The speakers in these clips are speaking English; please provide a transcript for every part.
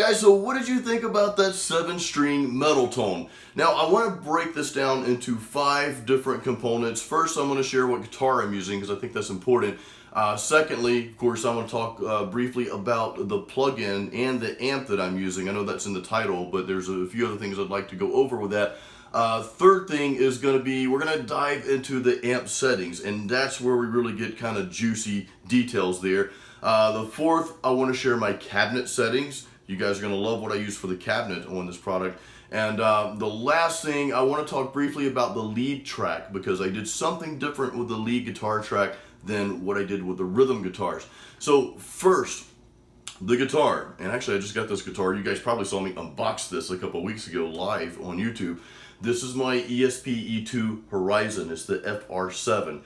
guys, so what did you think about that 7-string metal tone? Now, I want to break this down into 5 different components. First, I'm going to share what guitar I'm using because I think that's important. Secondly, of course, I want to talk briefly about the plugin and the amp that I'm using. I know that's in the title, but there's a few other things I'd like to go over with that. Third thing is going to be, we're going to dive into the amp settings, and that's where we really get kind of juicy details there. The fourth, I want to share my cabinet settings. You guys are going to love what I use for the cabinet on this product. And the last thing, I want to talk briefly about the lead track, because I did something different with the lead guitar track than what I did with the rhythm guitars. So first, the guitar. And actually, I just got this guitar. You guys probably saw me unbox this a couple weeks ago live on YouTube. This is my ESP E2 Horizon. It's the FR7.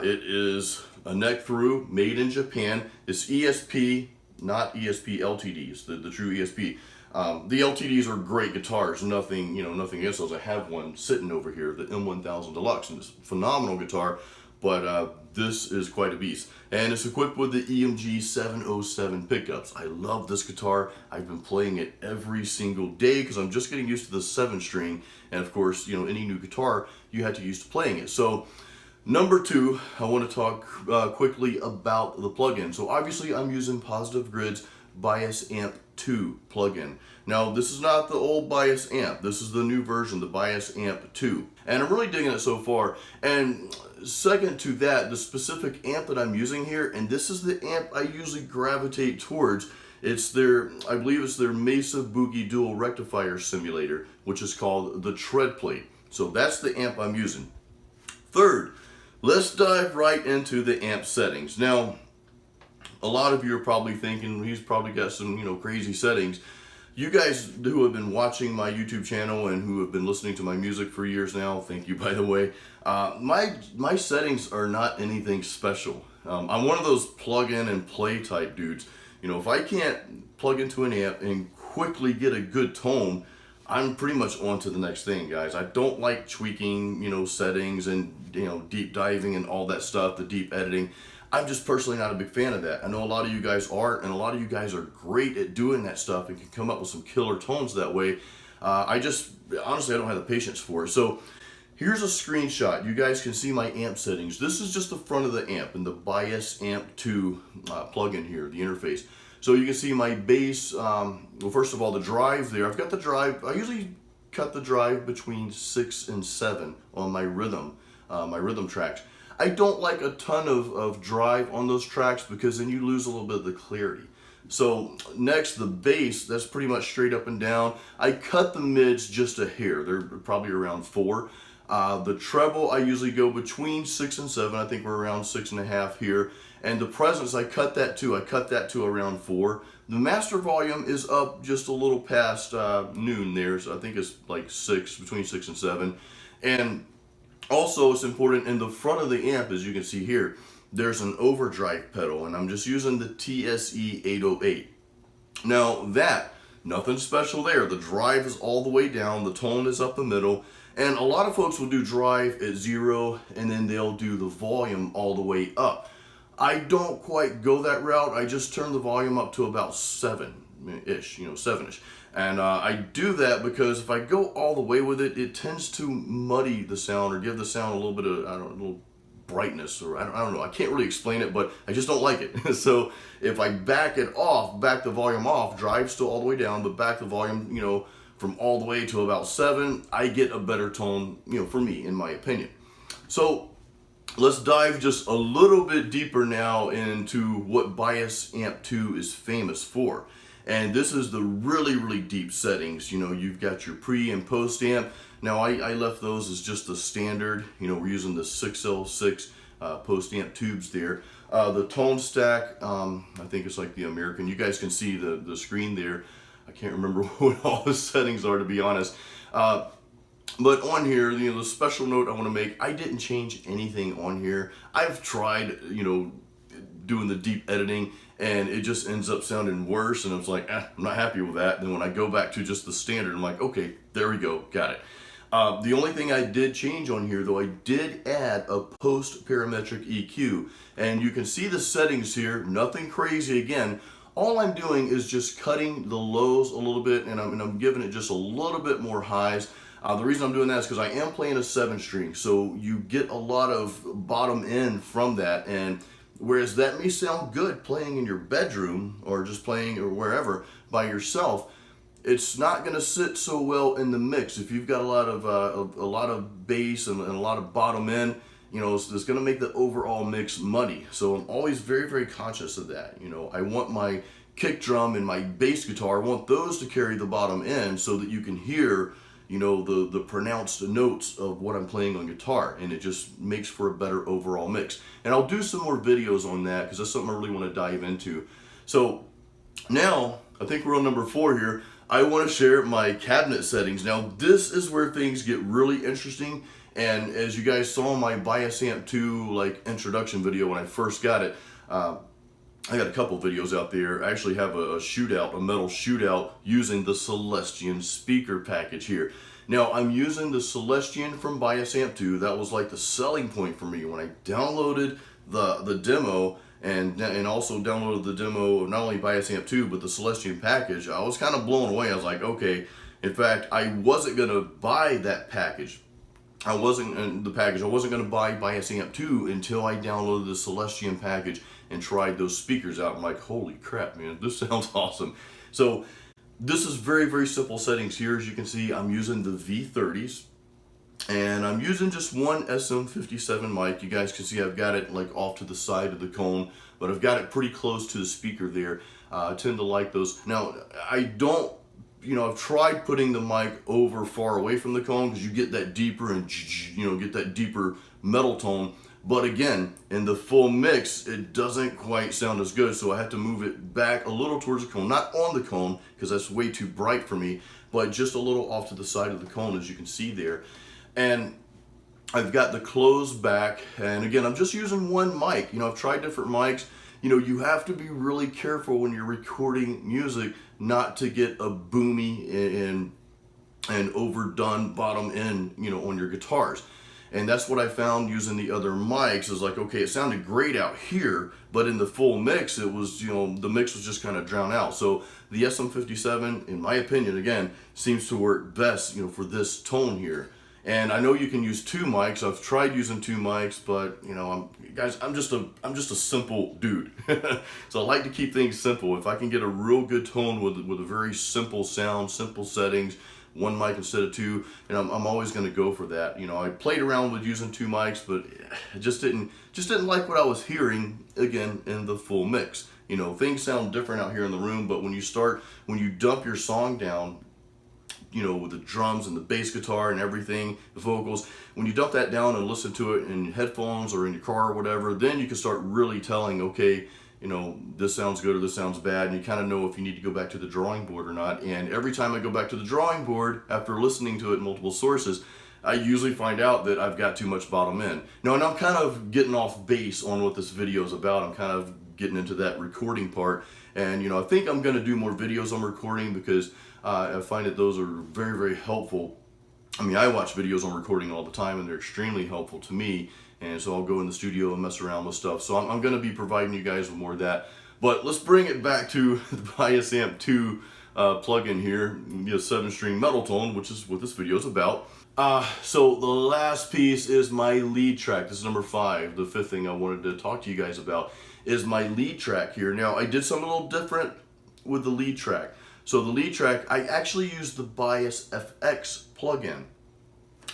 It is a neck through, made in Japan. It's ESP, not ESP LTDs, the true ESP. The LTDs are great guitars, nothing against those. I have one sitting over here, the M1000 Deluxe, and it's a phenomenal guitar, but this is quite a beast. And it's equipped with the EMG 707 pickups. I love this guitar. I've been playing it every single day because I'm just getting used to the 7-string. And of course, any new guitar, you had to use to playing it. So number 2, I want to talk quickly about the plugin. So obviously I'm using Positive Grid's Bias Amp 2 plugin. Now this is not the old Bias Amp. This is the new version, the Bias Amp 2. And I'm really digging it so far. And second to that, the specific amp that I'm using here, and this is the amp I usually gravitate towards. It's I believe it's their Mesa Boogie Dual Rectifier Simulator, which is called the Treadplate. So that's the amp I'm using. Third, let's dive right into the amp settings. Now, a lot of you are probably thinking he's probably got some, crazy settings. You guys who have been watching my YouTube channel and who have been listening to my music for years now, thank you, by the way. My settings are not anything special. I'm one of those plug in and play type dudes. If I can't plug into an amp and quickly get a good tone, I'm pretty much on to the next thing, guys. I don't like tweaking, settings and, deep diving and all that stuff, the deep editing. I'm just personally not a big fan of that. I know a lot of you guys are, and a lot of you guys are great at doing that stuff and can come up with some killer tones that way. Honestly, I don't have the patience for it. So here's a screenshot. You guys can see my amp settings. This is just the front of the amp and the Bias Amp 2 plugin here, the interface. So you can see my bass, well, first of all, the drive there. I've got the drive, I usually cut the drive between 6 and 7 on my rhythm tracks. I don't like a ton of drive on those tracks because then you lose a little bit of the clarity. So next, the bass, that's pretty much straight up and down. I cut the mids just a hair. They're probably around 4. The treble, I usually go between 6 and 7. I think we're around 6.5 here. And the presence, I cut that too. I cut that to around 4. The master volume is up just a little past noon there. So I think it's like 6, between 6 and 7. And also, it's important in the front of the amp, as you can see here, there's an overdrive pedal, and I'm just using the TSE 808. Now nothing special there. The drive is all the way down, the tone is up the middle, and a lot of folks will do drive at 0, and then they'll do the volume all the way up. I don't quite go that route. I just turn the volume up to about 7-ish, 7-ish. And I do that because if I go all the way with it, it tends to muddy the sound or give the sound a little bit of, a little brightness, or I don't know. I can't really explain it, but I just don't like it. So if I back the volume off, drive still all the way down, but back the volume, from all the way to about 7, I get a better tone, for me, in my opinion. So let's dive just a little bit deeper now into what Bias Amp 2 is famous for. And this is the really, really deep settings. You've got your pre and post amp. Now I left those as just the standard. We're using the 6L6 post amp tubes there. The tone stack, I think it's like the American. You guys can see the screen there. I can't remember what all the settings are, to be honest. But on here, the special note I want to make, I didn't change anything on here. I've tried, doing the deep editing, and it just ends up sounding worse, and I was like, I'm not happy with that. Then when I go back to just the standard, I'm like, okay, there we go, got it. The only thing I did change on here, though, I did add a post parametric EQ, and you can see the settings here, nothing crazy again. all I'm doing is just cutting the lows a little bit, and I'm giving it just a little bit more highs. The reason I'm doing that is because I am playing a 7-string, so you get a lot of bottom end from that. And whereas that may sound good playing in your bedroom or just playing or wherever by yourself, it's not going to sit so well in the mix. If you've got a lot of bass and a lot of bottom end, you know, it's going to make the overall mix muddy. So I'm always very, very conscious of that. You know, I want my kick drum and my bass guitar, I want those to carry the bottom end so that you can hear, you know, the pronounced notes of what I'm playing on guitar, and it just makes for a better overall mix. And I'll do some more videos on that because that's something I really want to dive into. So now, I think we're on number 4 here. I want to share my cabinet settings. Now, this is where things get really interesting. And as you guys saw in my Bias Amp 2 like introduction video when I first got it, I got a couple videos out there. I actually have a shootout, a metal shootout, using the Celestion speaker package here. Now, I'm using the Celestion from Bias Amp 2. That was like the selling point for me when I downloaded the demo and also downloaded the demo of not only Bias Amp 2 but the Celestion package. I was kind of blown away. I was like, okay. In fact, I wasn't gonna buy that package. I wasn't gonna buy Bias Amp 2 until I downloaded the Celestion package and tried those speakers out. I'm like, holy crap, man, this sounds awesome. So this is very, very simple settings here. As you can see, I'm using the V30s, and I'm using just one SM57 mic. You guys can see I've got it like off to the side of the cone, but I've got it pretty close to the speaker there. I tend to like those. Now, I don't, you know, I've tried putting the mic over far away from the cone because you get that deeper and, you know, get that deeper metal tone. But again, in the full mix, it doesn't quite sound as good, so I have to move it back a little towards the cone. Not on the cone, because that's way too bright for me, but just a little off to the side of the cone, as you can see there. And I've got the close back, and again, I'm just using one mic. You know, I've tried different mics. You know, you have to be really careful when you're recording music not to get a boomy and overdone bottom end, you know, on your guitars. And that's what I found using the other mics is like, okay, it sounded great out here, but in the full mix, it was, you know, the mix was just kind of drowned out. So the SM57, in my opinion, again, seems to work best, you know, for this tone here. And I know you can use 2 mics. I've tried using 2 mics, but you know, I'm just a simple dude. So I like to keep things simple. If I can get a real good tone with a very simple sound, simple settings, 1 mic instead of 2, and I'm always going to go for that. You know, I played around with using 2 mics, but I just didn't like what I was hearing again in the full mix. You know, things sound different out here in the room, but when you dump your song down, you know, with the drums and the bass guitar and everything, the vocals, when you dump that down and listen to it in headphones or in your car or whatever, then you can start really telling, okay, you know, this sounds good or this sounds bad, and you kind of know if you need to go back to the drawing board or not. And every time I go back to the drawing board after listening to it in multiple sources, I usually find out that I've got too much bottom end. Now, and I'm kind of getting off base on what this video is about. I'm kind of getting into that recording part, and you know, I think I'm going to do more videos on recording because I find that those are very, very helpful. I mean, I watch videos on recording all the time, and they're extremely helpful to me. And so I'll go in the studio and mess around with stuff. So I'm going to be providing you guys with more of that. But let's bring it back to the Bias Amp 2 plugin here, the 7-string metal tone, which is what this video is about. So the last piece is my lead track. This is number 5. The 5th thing I wanted to talk to you guys about is my lead track here. Now, I did something a little different with the lead track. So the lead track, I actually used the Bias FX plugin.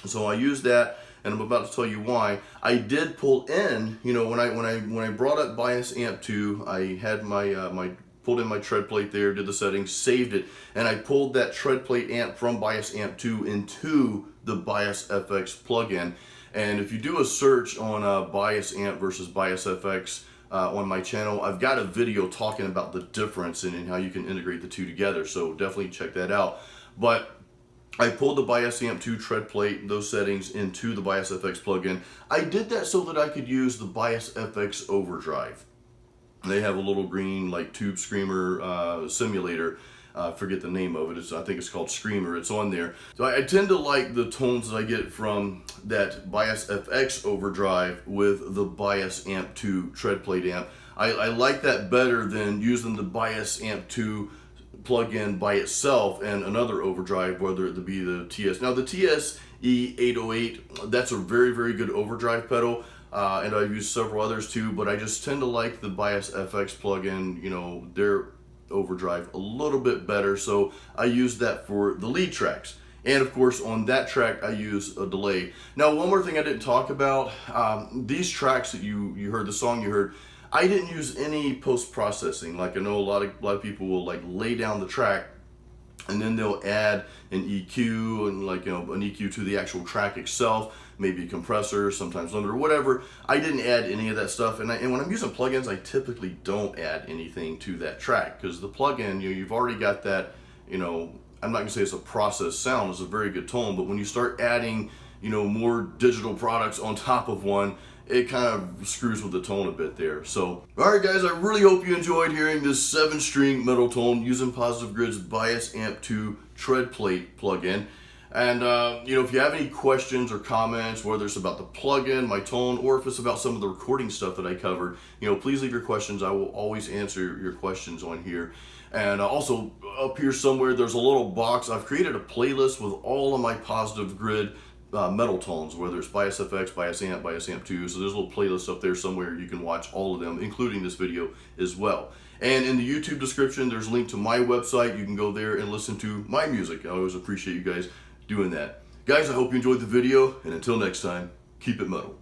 So I used that, and I'm about to tell you why. I did pull in, you know, when I brought up Bias Amp 2, I had my pulled in my Treadplate there, did the settings, saved it, and I pulled that Treadplate amp from Bias Amp 2 into the Bias FX plugin. And if you do a search on Bias Amp versus Bias FX on my channel, I've got a video talking about the difference and how you can integrate the two together. So definitely check that out. But I pulled the Bias Amp 2 Treadplate, those settings, into the Bias FX plugin. I did that so that I could use the Bias FX Overdrive. They have a little green like tube screamer simulator. I forget the name of it. I think it's called Screamer. It's on there. So I tend to like the tones that I get from that Bias FX Overdrive with the Bias Amp 2 Treadplate amp. I like that better than using the Bias Amp 2 plug-in by itself and another overdrive, whether it be the TS. Now the TS E808, that's a very, very good overdrive pedal, and I've used several others too, but I just tend to like the Bias FX plug-in, you know, their overdrive a little bit better, so I use that for the lead tracks. And of course, on that track, I use a delay. Now, one more thing I didn't talk about, these tracks that you heard, the song you heard, I didn't use any post-processing. Like I know a lot of people will like lay down the track and then they'll add an EQ and like, you know, an EQ to the actual track itself, maybe a compressor, sometimes limiter, whatever. I didn't add any of that stuff, and when I'm using plugins, I typically don't add anything to that track because the plugin, you know, you've already got that, you know, I'm not gonna say it's a processed sound, it's a very good tone, but when you start adding, you know, more digital products on top of one, it kind of screws with the tone a bit there. So, alright guys, I really hope you enjoyed hearing this 7-string metal tone using Positive Grid's Bias Amp 2 Treadplate plugin. And you know, if you have any questions or comments, whether it's about the plugin, my tone, or if it's about some of the recording stuff that I covered, you know, please leave your questions. I will always answer your questions on here. And also up here somewhere, there's a little box. I've created a playlist with all of my Positive Grid metal tones, whether it's Bias FX, Bias Amp 2. So there's a little playlist up there somewhere. You can watch all of them, including this video as well. And in the YouTube description, there's a link to my website. You can go there and listen to my music. I always appreciate you guys doing that. Guys, I hope you enjoyed the video, and until next time, keep it metal.